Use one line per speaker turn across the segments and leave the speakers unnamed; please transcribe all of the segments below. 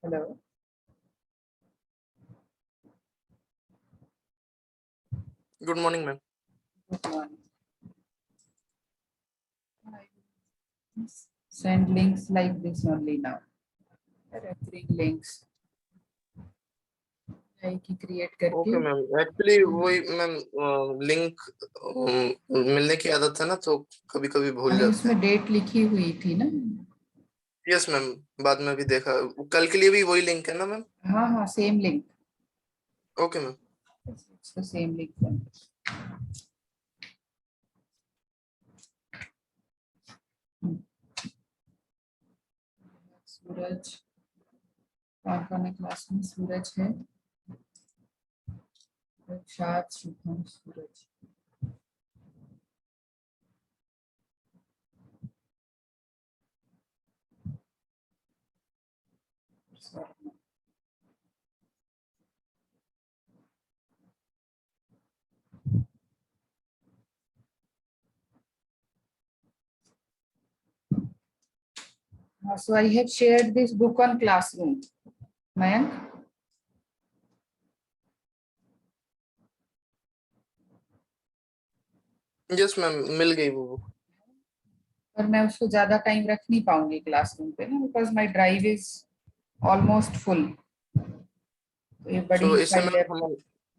Hello.
Good morning, ma'am.
Good morning. Send links like this only now. There are 3 links. Create करके
okay ma'am, actually वही ma'am link मिलने की आदत है ना, तो कभी कभी भूल जाते हैं।
उसमें डेट लिखी हुई थी ना।
यस मैम, बाद में भी देखा, कल के लिए भी वही लिंक है ना मैम?
हाँ हाँ, same link.
Okay ma'am.
Same link. Suraj कौन है क्लास में? सूरज है, शायद Shubham, Suraj. So I have shared this book on Classroom. Mayank?
Yes ma'am, मिल गई वो बुक।
पर मैं उसको ज्यादा टाइम रख नहीं पाऊंगी क्लासरूम पे ना, because my drive is almost full. तो ये बड़ी फाइल है,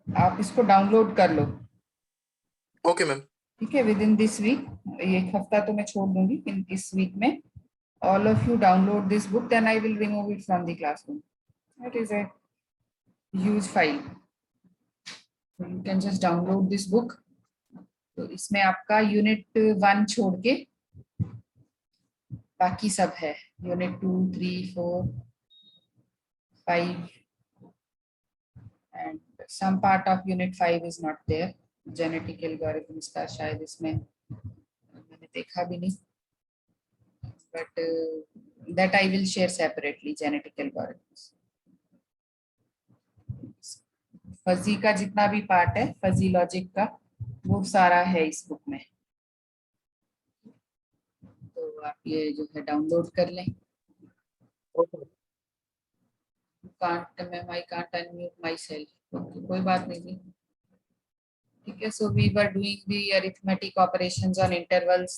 आप इसको डाउनलोड कर लो।
Okay ma'am.
ठीक है, विद इन दिस वीक, एक हफ्ता तो मैं छोड़ दूंगी, इन इस वीक में all of you download this book, then I will remove it from the classroom. That is a huge file. So you can just download this book. तो इसमें आपका यूनिट 1 छोड़ के बाकी सब है। Unit 2, 3, 4, 5 and some part of unit 5 is not there. Genetic algorithms का शायद इसमें मैंने देखा भी नहीं, but that I will share separately, genetic algorithms. Fuzzy का जितना भी पार्ट है, फजी लॉजिक का, वो सारा है इस बुक में। तो आप ये जो है डाउनलोड कर लें। I can't unmute myself. कोई बात नहीं। ठीक है, so we were doing the arithmetic operations on intervals.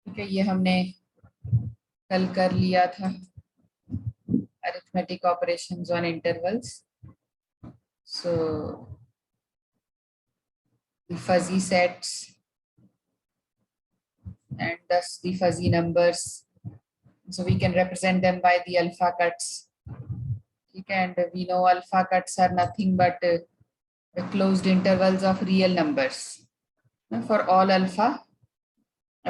ठीक है, ये हमने कल कर लिया था, arithmetic operations on intervals. So the fuzzy sets and thus the fuzzy numbers, so we can represent them by the alpha cuts. Okay, and we know alpha cuts are nothing but closed intervals of real numbers for all alpha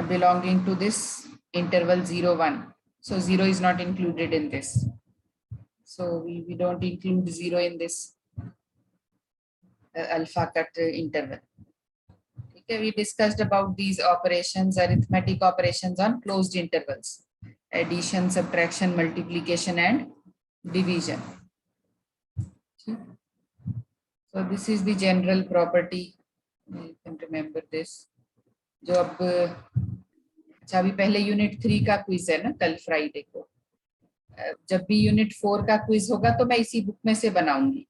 belonging to this interval 0, 1. So 0 is not included in this, so we don't include 0 in this alpha cut interval. Okay, we discussed about these operations, arithmetic operations on closed intervals: addition, subtraction, multiplication and division. So this is the general property, you can remember this. जो अब अच्छा, अभी पहले unit 3 का quiz है ना कल Friday को। जब भी यूनिट 4 का क्विज होगा तो मैं इसी बुक में से बनाऊंगी।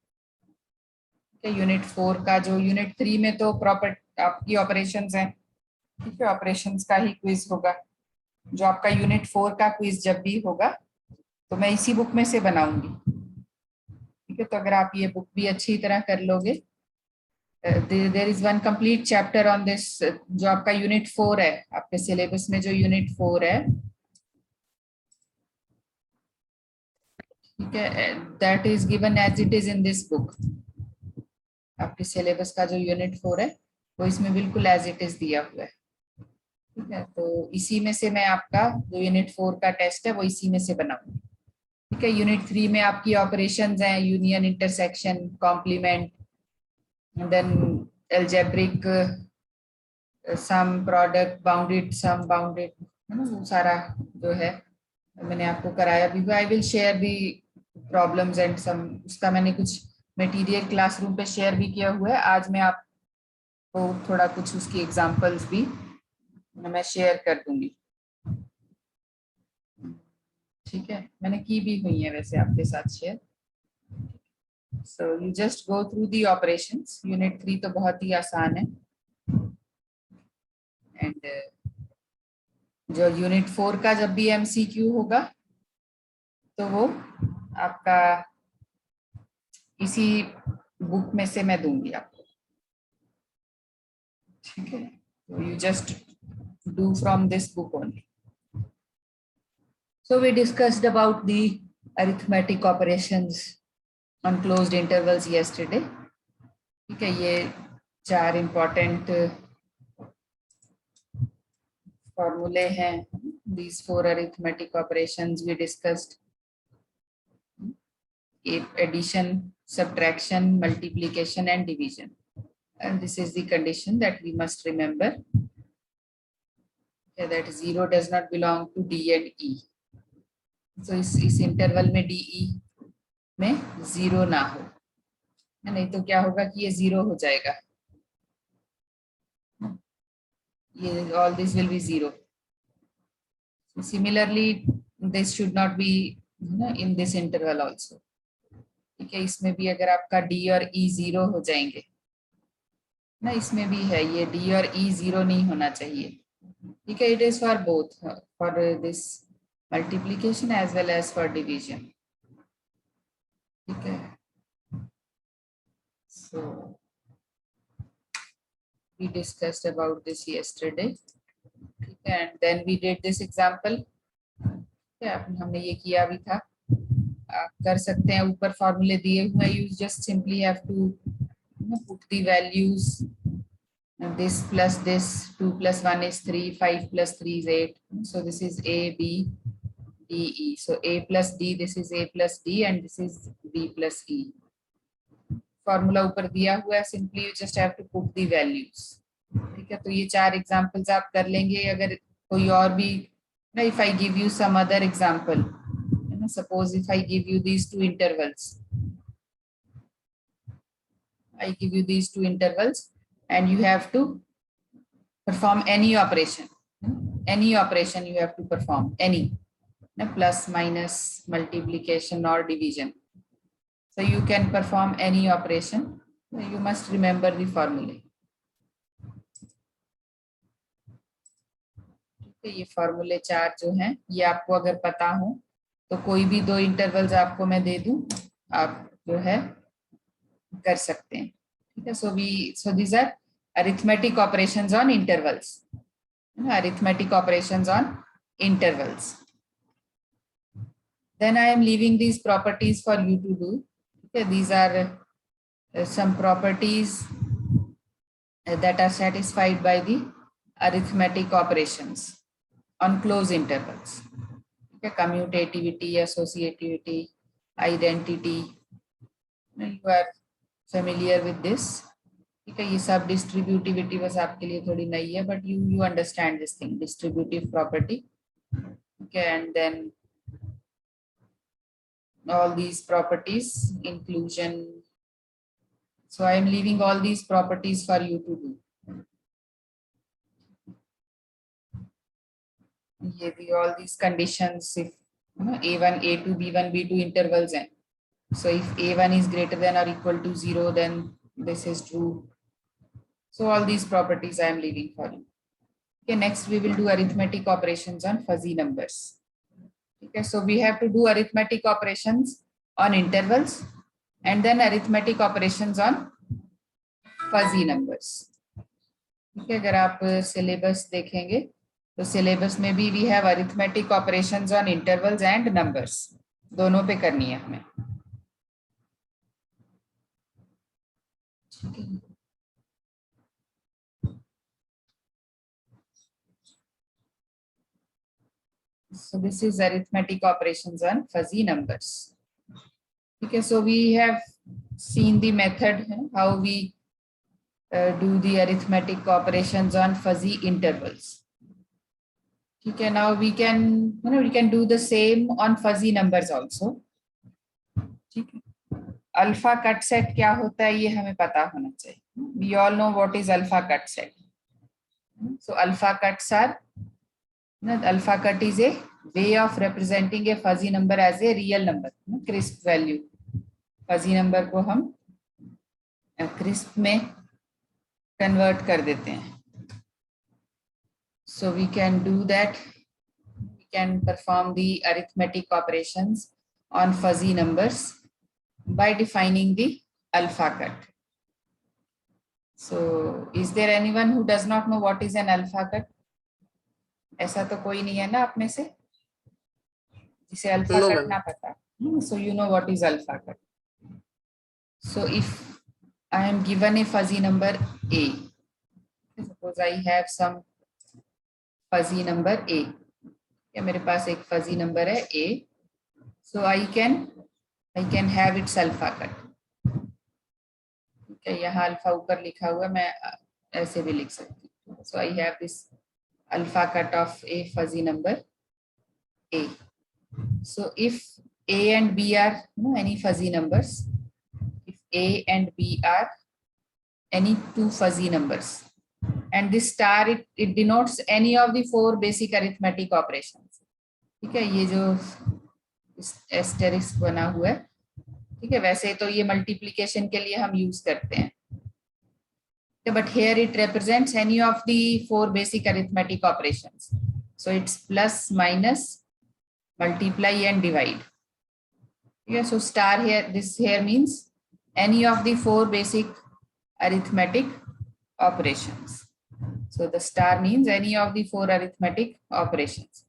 यूनिट 4 का, जो यूनिट 3 में तो प्रॉपर आपकी ऑपरेशंस हैं, ठीक है, ऑपरेशंस का ही क्विज होगा। जो आपका यूनिट 4 का क्विज जब भी होगा तो मैं इसी बुक में से बनाऊंगी। ठीक है, तो अगर आप ये बुक भी अच्छी तरह कर लोगे, there is one complete chapter on this, जो आपका यूनिट 4 है, आपके सिलेबस में जो यूनिट 4 है, ठीक है, that is given as it is in this book. आपके सिलेबस का जो यूनिट 4 है वो इसमें बिल्कुल एज इट इज दिया हुआ है। ठीक है, तो इसी में से मैं आपका जो यूनिट 4 का टेस्ट है वो इसी में से बनाऊंगी। ठीक है, यूनिट 3 में आपकी ऑपरेशंस हैं, union, intersection, complement, then algebraic sum, product, bounded sum, bounded, है ना, वो सारा जो है मैंने आपको कराया भी। I will share the problems and some, उसका मैंने कुछ मटेरियल क्लासरूम पे शेयर भी किया हुआ है। आज मैं आपको थोड़ा कुछ उसकी एग्जांपल्स भी मैं शेयर कर दूंगी। ठीक है, मैंने की भी हुई है वैसे आपके साथ share. So you just go through the operations. Unit 3 तो बहुत ही आसान है, एंड जो यूनिट 4 का जब भी एमसीक्यू होगा तो वो आपका इसी बुक में से मैं दूंगी आपको। ठीक है, तो you just do from this book only. So we discussed about the arithmetic operations on closed intervals yesterday. ठीक है, ये 4 important formulae हैं. These 4 arithmetic operations we discussed: addition, subtraction, multiplication, and division. And this is the condition that we must remember, that 0 does not belong to D and E. So इस interval में DE में 0 ना हो, नहीं तो क्या होगा कि ये 0 हो जाएगा, ये all this will be 0. Similarly, this should not be in this interval also. ठीक है, इसमें भी अगर आपका D और E 0 हो जाएंगे ना, इसमें भी है ये D और E 0 नहीं होना चाहिए. ठीक है, it is for both, for this multiplication as well as for division. ठीक है, so we discussed about this yesterday. ठीक है, and then we did this example. हमने ये किया भी था, आप कर सकते हैं, ऊपर फॉर्मूले दिए हुए, you just simply have to put the values. This plus this, 2 plus 1 is 3, 5 plus 3 is 8. So this is A, B, D, E. So A plus D, this is A plus D, and this is B plus E. Formula ऊपर दिया हुआ है, simply you just have to put the values. ठीक है, तो ये 4 examples आप कर लेंगे. अगर कोई और भी, if I give you some other example, suppose if I give you these 2 intervals, I give you these 2 intervals and you have to perform any operation. Any operation you have to perform, any plus, minus, multiplication or division. So you can perform any operation. You must remember the formula. ये फॉर्मूले 4 जो हैं, ये आपको अगर पता हो तो कोई भी 2 इंटरवल्स आपको मैं दे दूं, आप जो है कर सकते हैं. ठीक है, so these are arithmetic operations on intervals. Arithmetic operations on intervals. Then I am leaving these properties for you to do. Okay, these are some properties that are satisfied by the arithmetic operations on closed intervals. Okay, commutativity, associativity, identity. You are familiar with this. ठीक है, ये सब distributivity बस आपके लिए थोड़ी नई है, but you understand this thing, distributive property. Okay, and then all these properties, inclusion. So I am leaving all these properties for you to do. ये भी all these conditions, if A1, A2, B1, B2 intervals हैं. So if A1 is greater than or equal to 0, then this is true. So all these properties I am leaving for you. Okay, next we will do arithmetic operations on fuzzy numbers. Okay, so we have to do arithmetic operations on intervals and then arithmetic operations on fuzzy numbers. Okay, अगर आप syllabus देखेंगे तो syllabus में भी we have arithmetic operations on intervals and numbers, दोनों पे करनी है हमें. ठीक है, so this is arithmetic operations on fuzzy numbers. Okay, so we have seen the method how we do the arithmetic operations on fuzzy intervals. Okay, now we can do the same on fuzzy numbers also. ठीक है, alpha cut set क्या होता है ये हमें पता होना चाहिए. We all know what is alpha cut set. So alpha cuts are Alpha cut is a way of representing a fuzzy number as a real number, crisp value. Fuzzy number को हम crisp में convert कर देते हैं. So we can do that. We can perform the arithmetic operations on fuzzy numbers by defining the alpha cut. So is there anyone who does not know what is an alpha cut? ऐसा तो कोई नहीं है ना आप में से जिसे alpha
No,
cut
ma'am.
ना पता. So you know what is alpha cut. So if I am given a fuzzy number A, suppose I have some fuzzy number A. या मेरे पास एक fuzzy number है A. So I can have its alpha cut. Okay, यहाँ alpha ऊपर लिखा हुआ मैं ऐसे भी लिख सकती हूँ. So I have this alpha cut of a fuzzy number A. So if A and B are any fuzzy numbers, if A and B are any two fuzzy numbers, and this star it denotes any of the four basic arithmetic operations. ठीक है, ये जो asterisk बना हुआ है, ठीक है, वैसे तो ये मल्टीप्लिकेशन के लिए हम यूज करते हैं. But here it represents any of the four basic arithmetic operations. So it's plus, minus, multiply and divide. Yeah, so star here, this here means any of the four basic arithmetic operations. So the star means any of the four arithmetic operations.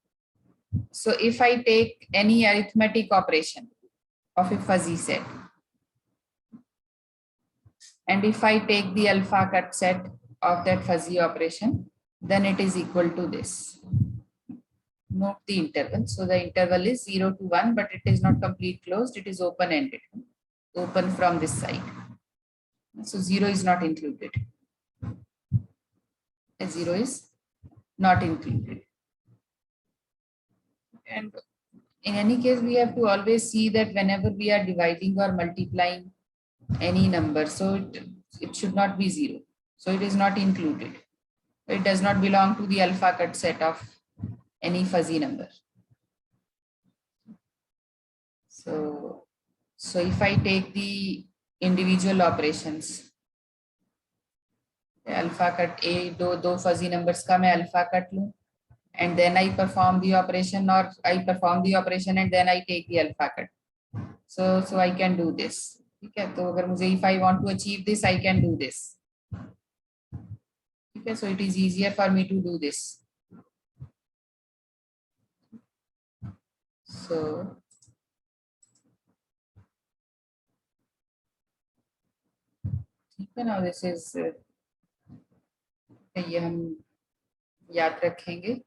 So if I take any arithmetic operation of a fuzzy set, and if I take the alpha cut set of that fuzzy operation, then it is equal to this. Note the interval. So the interval is 0 to 1, but it is not complete closed. It is open-ended, open from this side. So 0 is not included. 0 is not included. And in any case, we have to always see that whenever we are dividing or multiplying any number, so it should not be 0. So it is not included. It does not belong to the alpha cut set of any fuzzy number. So if I take the individual operations, alpha cut A, दो fuzzy numbers का मैं alpha cut लूं, and then I perform the operation, or I perform the operation and then I take the alpha cut. So I can do this. ठीक है, तो अगर मुझे if I want to achieve this, I can do this. ठीक है, so it is easier for me to do this. So ठीक है ना, this is ये हम याद रखेंगे.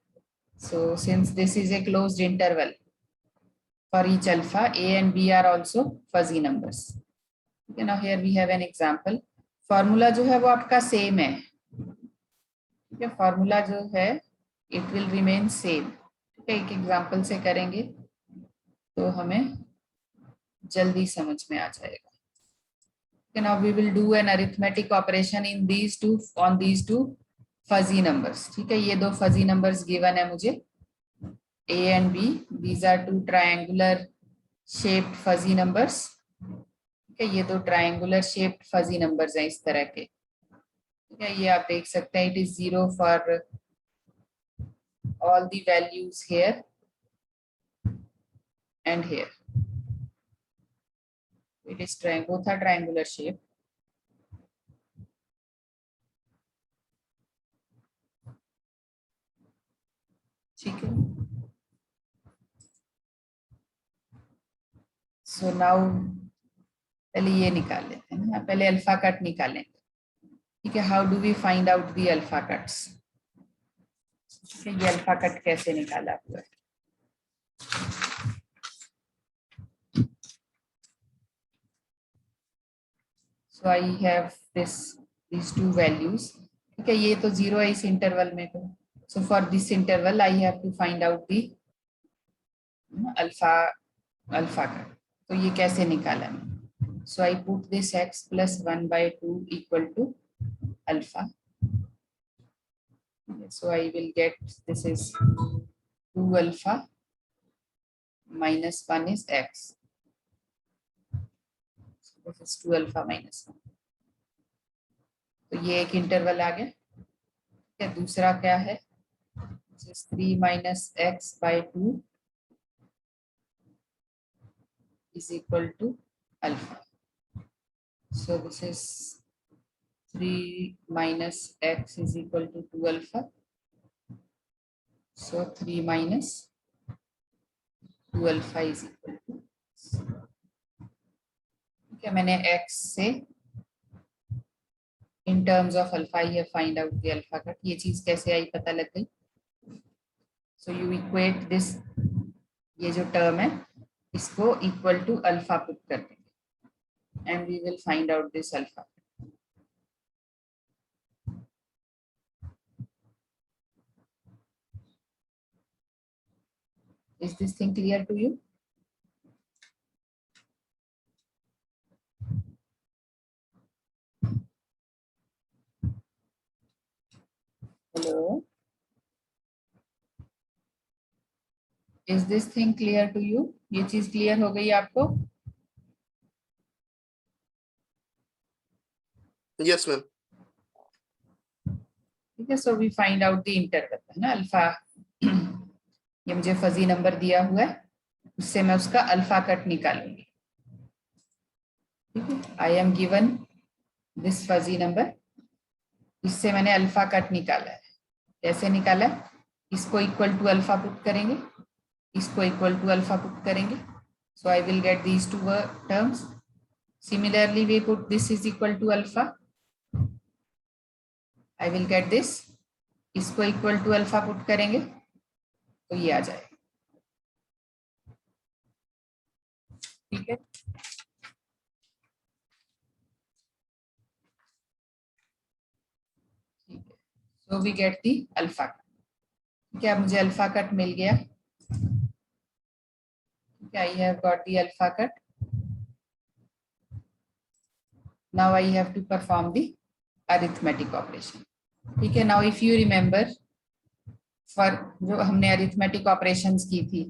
So since this is a closed interval for each alpha, A and B are also fuzzy numbers. Okay, now here we have an example. Formula जो है वो आपका same है. ठीक है, formula जो है it will remain same. ठीक है, एक example से करेंगे तो हमें जल्दी समझ में आ जाएगा. Okay, now we will do an arithmetic operation in these two fuzzy numbers. ठीक है, ये दो fuzzy numbers given है मुझे, A and B. These are two triangular shaped fuzzy numbers. ठीक है, ये दो triangular shaped fuzzy numbers हैं इस तरह के. ठीक है, ये आप देख सकते हैं, it is 0 for all the values here and here. It is both are triangular shape. ठीक है. So now पहले ये निकाल लेते हैं ना, पहले अल्फा कट निकालेंगे. ठीक है, how do we find out the alpha cuts. ये अल्फा कट कैसे निकाला हुआ है. So I have these two values. ठीक है, ये तो 0 है इस इंटरवल में तो. So for this interval I have to find out the alpha cut. तो ये कैसे निकाला मैं. So I put this x plus 1/2 equal to alpha. So I will get, this is 2 alpha minus 1 is x. So this is 2 alpha minus 1. तो ये एक interval आ गया। दूसरा क्या है? This is 3 minus x by 2 is equal to alpha. So this is 3 minus x is equal to 2 alpha. So 3 minus 2 alpha is equal to, okay, मैंने x से in terms of alpha I have find out the alpha cut. ये चीज कैसे आई पता लग गई? So you equate this, ये जो term है इसको equal to alpha put कर देंगे and we will find out this alpha. Is this thing clear to you? Hello? Is this thing clear to you? ये चीज clear हो गई आपको?
Yes, ma'am.
ठीक है, so we find out the interval है ना अल्फा। ये मुझे फजी नंबर दिया हुआ है, उससे मैं उसका अल्फा कट निकालूंगी। ठीक है, I am given this fuzzy number, इससे मैंने अल्फा कट निकाला है। कैसे निकाला है? इसको इक्वल टू अल्फा पुट करेंगे, इसको इक्वल टू अल्फा पुट करेंगे, so I will get these two terms. Similarly we put this is equal to alpha, I will get this, इसको इक्वल टू अल्फा पुट करेंगे तो ये आ जाएगा। ठीक है, ठीक है, so we get the alpha cut. ठीक है, अब मुझे अल्फा कट मिल गया। I have got the alpha cut. Now I have to perform the arithmetic operation. ठीक है, now if you remember, for जो हमने अरिथमेटिक ऑपरेशंस की थी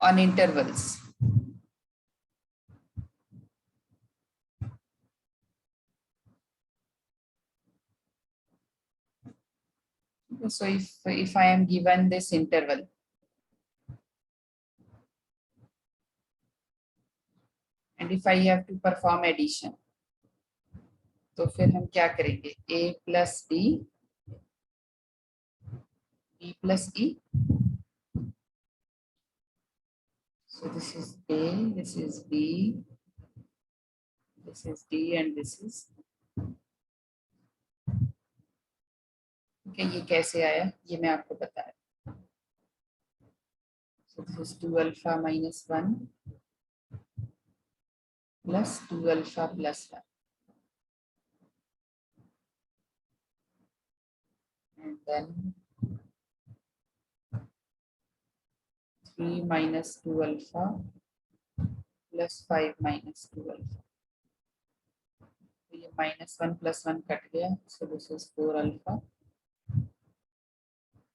on intervals, so if I am given this interval and if I have to perform addition, तो फिर हम क्या करेंगे? a plus b, b plus e, so this is a, this is b, this is d and this is, okay, ये कैसे आया ये मैं आपको बताया। so this is 2 alpha minus 1 plus 2 alpha plus 1 and then 3 minus 2 alpha plus 5 minus 2 alpha. तो ये -1 plus 1 cut गया, so this is 4 alpha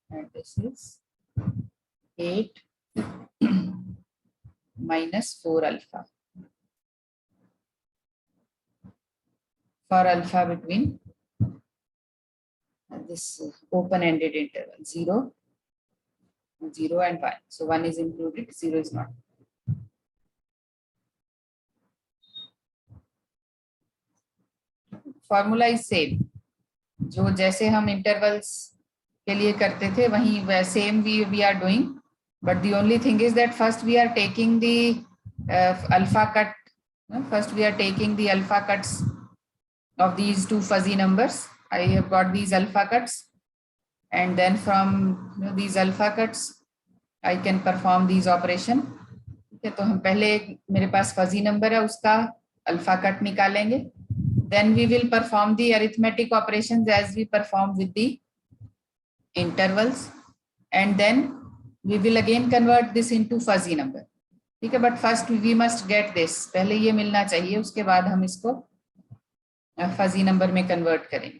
and this is 8 minus 4 alpha for alpha between this open-ended interval 0, 0 and 1. So 1 is included, 0 is not. Formula is same, जो जैसे हम intervals के लिए करते थे वहीं same we are doing, but the only thing is that first we are taking the alpha cut, first we are taking the alpha cuts of these two fuzzy numbers. I have got these alpha cuts and then from these alpha cuts I can perform these operation. ठीक है, तो हम पहले मेरे पास fuzzy number है उसका alpha cut निकालेंगे, then we will perform the arithmetic operations as we perform with the intervals and then we will again convert this into fuzzy number. ठीक है, but first we must get this, पहले ये मिलना चाहिए, उसके बाद हम इसको फजी नंबर में कन्वर्ट करेंगे।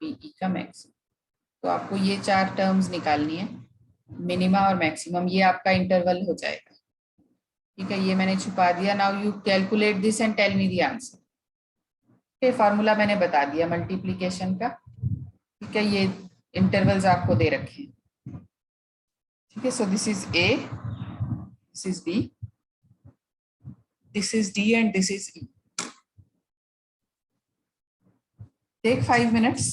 पीई का मैक्सिमम। तो आपको ये 4 टर्म्स निकालनी है, मिनिमा और मैक्सिमम, ये आपका इंटरवल हो जाएगा। ठीक है, ये मैंने छुपा दिया। Now you calculate this and tell me the answer. ये फॉर्मूला मैंने बता दिया मल्टीप्लिकेशन का। ठीक है, ये इंटरवल्स आपको दे रखे हैं। ठीक है, so this is A, this is B, this is D and this is E. Take 5 minutes.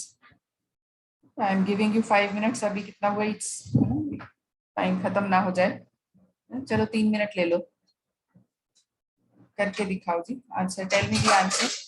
I am giving you 5 minutes। अभी कितना हुआ, इट्स टाइम खत्म ना हो जाए। चलो 3 मिनट ले लो, करके दिखाओ जी answer. Tell me the answer.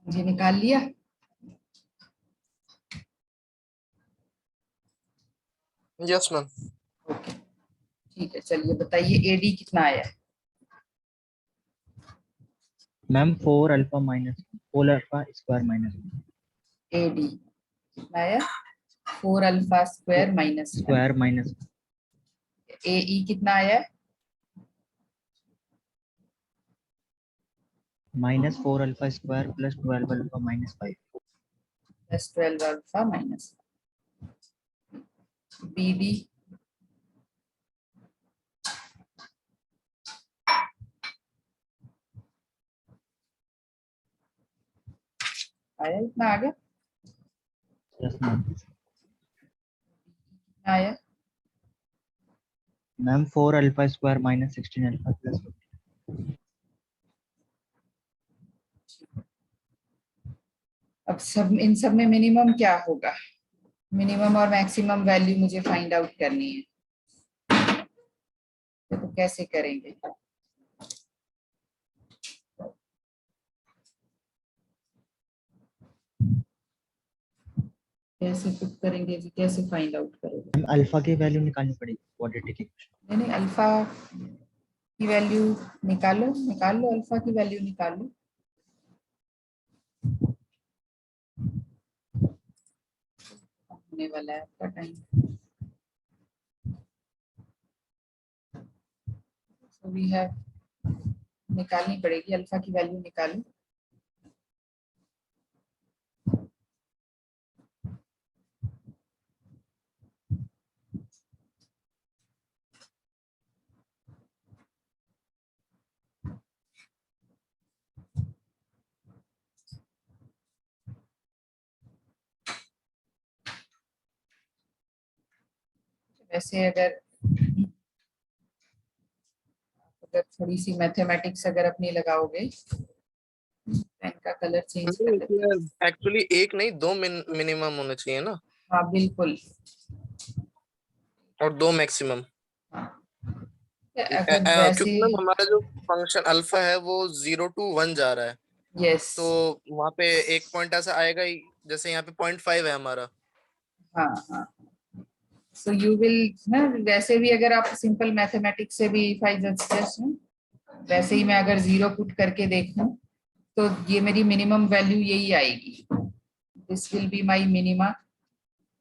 ये निकाल लिया।
Yes ma'am.
ओके, ठीक है, चलिए बताइए एडी कितना आया है।
Ma'am 4 alpha minus 4 alpha square minus
AD कितना आया, 4 alpha square minus
square minus
AE कितना आया है,
-4 alpha square plus 12 alpha minus 5
plus 12 alpha minus. BD आया, इतना आ गया।
Yes ma'am.
कितना आया,
ma'am 4 alpha square minus 16 alpha plus
अब सब इन सब में मिनिमम क्या होगा, मिनिमम और मैक्सिमम वैल्यू मुझे फाइंड आउट करनी है, तो कैसे करेंगे? कैसे पुट करेंगे जी, कैसे फाइंड आउट करोगे?
हम अल्फा की वैल्यू निकालनी पड़ेगी क्वाड्रेटिक इक्वेशन।
नहीं अल्फा की वैल्यू निकाल लो अल्फा की वैल्यू निकाल लो। होने वाला है आपका टाइम, सो वी हैव निकालनी पड़ेगी अल्फा की वैल्यू निकालो। वैसे अगर थोड़ी सी मैथमेटिक्स अगर अपनी लगाओगे, पेन का कलर चेंज कर देते हैं।
एक्चुअली एक नहीं, दो मिनिमम होने चाहिए ना,
हाँ बिल्कुल।
और दो मैक्सिमम।
हाँ अगर वैसे,
क्योंकि मैम हमारा जो फंक्शन अल्फा है वो 0 to 1 जा रहा है,
यस,
तो वहां पे एक पॉइंट ऐसा आएगा ही, जैसे यहाँ पे 0.5 है हमारा।
हाँ हाँ, सो यू विल ना, वैसे भी अगर आप सिंपल मैथमेटिक्स से भी इफ आई जस्ट वैसे ही मैं अगर जीरो पुट करके देखूं तो ये मेरी मिनिमम वैल्यू यही आएगी, this will be my minima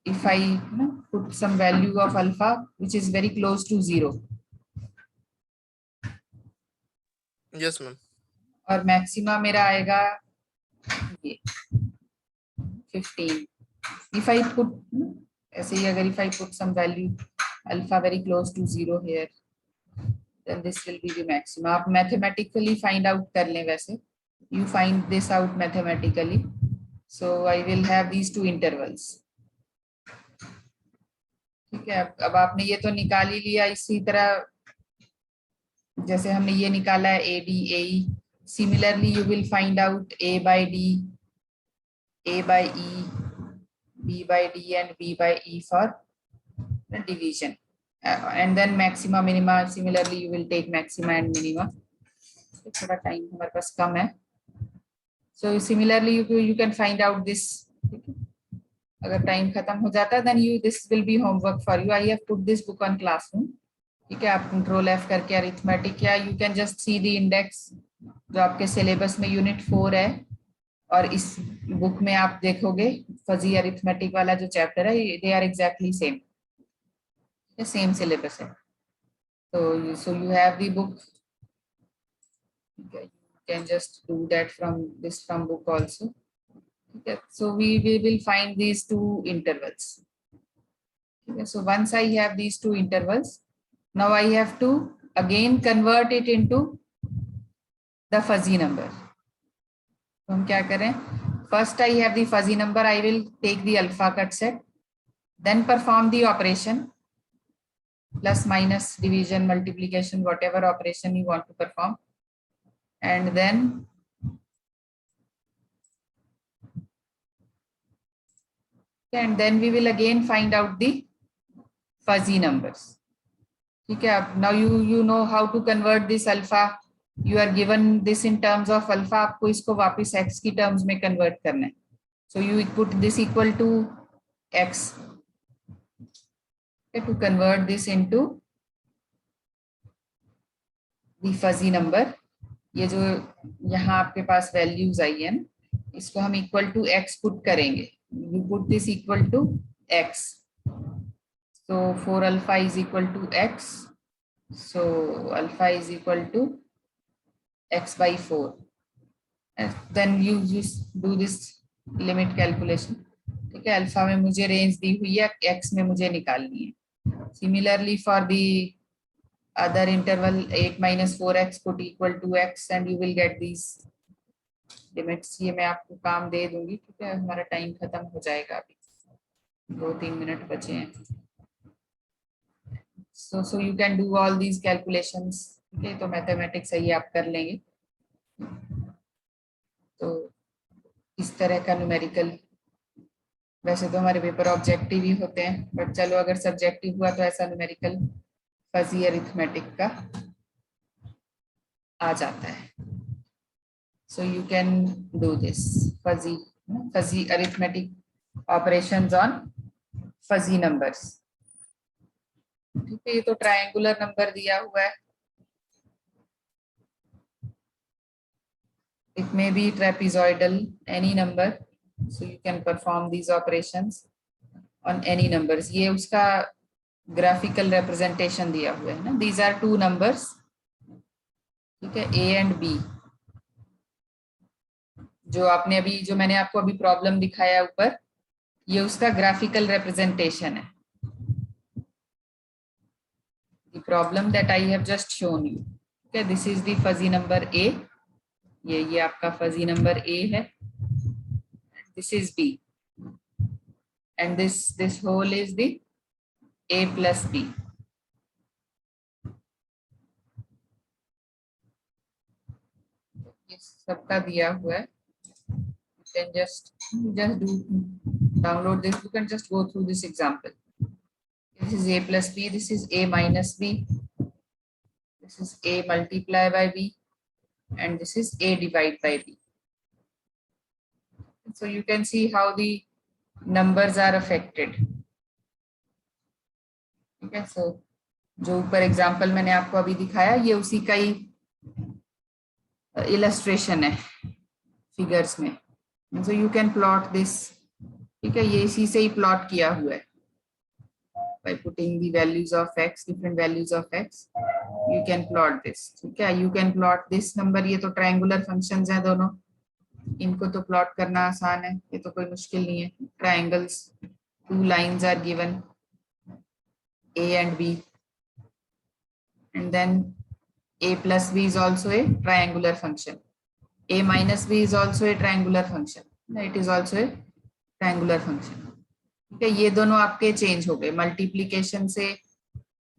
if I put some value of alpha which is very close to 0,
yes ma'am.
और मैक्सिमा मेरा आएगा ये 15। if I put ऐसे ही अगर if I put some value alpha very close to 0 here, then this will be the maxima। आप mathematically find out कर लें, वैसे you find this out mathematically, so I will have these two intervals। ठीक है, अब आपने ये तो निकाल ही लिया, इसी तरह जैसे हमने ये निकाला है A D A E, similarly you will find out A by D, A by E, B by D and B by E for division, and then maxima minima, similarly you will take maxima and minima. थोड़ा time हमारे पास कम है, so similarly you can find out this. अगर time खत्म हो जाता है then you, this will be homework for you, I have put this book on classroom. ठीक है, आप कंट्रोल एफ करके अरिथमेटिक, या you can just see the index जो आपके सिलेबस में यूनिट 4 है, और इस बुक में आप देखोगे फजी अरिथमेटिक वाला जो चैप्टर है, they are exactly same, same syllabus है। तो so you have the book, you can just do that from this from book also। Okay, so we will find these two intervals। Okay, so once I have these two intervals, now I have to again convert it into the fuzzy number। तो हम क्या करें, first I have the fuzzy number, I will take the alpha cut set, then perform the operation plus minus division multiplication, whatever operation you want to perform, and then we will again find out the fuzzy numbers। ठीक है, अब now you know how to convert this alpha, you are given this in terms of alpha, आपको इसको वापस x की terms में convert करना है, so you put this equal to x, okay, to convert this into the fuzzy number। ये जो यहाँ आपके पास values आई है ना, इसको हम equal to x put करेंगे, you put this equal to x, so 4 alpha is equal to x, so alpha is equal to x by 4, and then you just do this limit calculation। ठीक है, alpha में मुझे range दी हुई है, x में मुझे निकालनी है। Similarly for the other interval 8 minus 4x put equal to x and you will get these limits. ये मैं आपको काम दे दूंगी, ठीक है, हमारा टाइम खत्म हो जाएगा, अभी 2-3 मिनट बचे हैं। so you can do all these calculations। ठीक है, तो मैथमेटिक्स सही आप कर लेंगे, तो इस तरह का न्यूमेरिकल वैसे तो हमारे पेपर ऑब्जेक्टिव ही होते हैं, बट चलो अगर सब्जेक्टिव हुआ तो ऐसा न्यूमेरिकल फजी अरिथमेटिक का आ जाता है. So you can do this fuzzy arithmetic operations on fuzzy numbers. ठीक है, ये तो ट्रायंगुलर नंबर दिया हुआ है. It may be trapezoidal, any number. So you can perform these operations on any numbers. ये उसका graphical representation दिया हुआ है ना. These are two numbers. ठीक है, A and B. जो मैंने आपको अभी प्रॉब्लम दिखाया ऊपर, ये उसका ग्राफिकल रिप्रेजेंटेशन है. The problem that I have just shown you. Okay, this is the fuzzy number A. ये आपका fuzzy number A है. This is B. And this whole is the A plus B. ये सबका दिया हुआ है. You can just download this. You can just go through this example. This is A plus B. This is A minus B. This is A multiply by B. And this is A divide by B. So you can see how the numbers are affected. Okay, so जो ऊपर example मैंने आपको अभी दिखाया, ये उसी का ही illustration है फिगर्स में. So you can plot this. ठीक है, ये इसी से ही प्लॉट किया हुआ है. By putting the values of x, different values of x, you can plot this. ठीक है, you can plot this number. ये तो ट्रायंगुलर फंक्शंस हैं दोनों, इनको तो प्लॉट करना आसान है, ये तो कोई मुश्किल नहीं है. Triangles, two lines are given, A and B, and then A plus B is also a triangular function. A minus B is also a triangular function. It is also a triangular function. ठीक है, ये दोनों आपके change हो गए. Multiplication से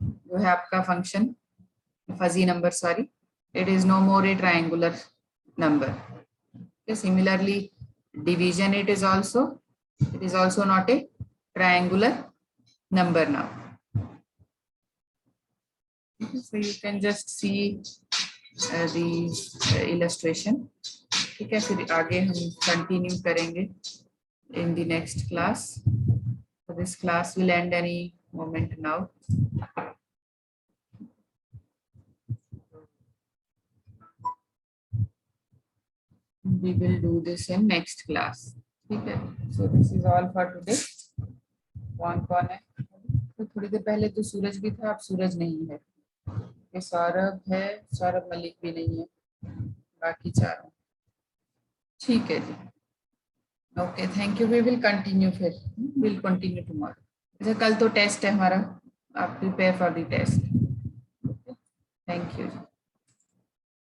जो है आपका function fuzzy number, sorry, it is no more a triangular number. Similarly division, it is also not a triangular number now. So you can just see the illustration. ठीक है, फिर आगे हम कंटिन्यू करेंगे in the next class. So this class will end any moment now. We will do this in next class. ठीक है, so this is all for today. कौन है? तो थोड़ी देर पहले तो सूरज भी था, अब सूरज नहीं है. ये सौरभ है, सौरभ मलिक भी नहीं है, बाकी चारों. ठीक है जी. Okay, thank you. We will continue, फिर विल कंटिन्यू टुमारो. अच्छा, कल तो टेस्ट है हमारा, आप prepare for the test. Thank you.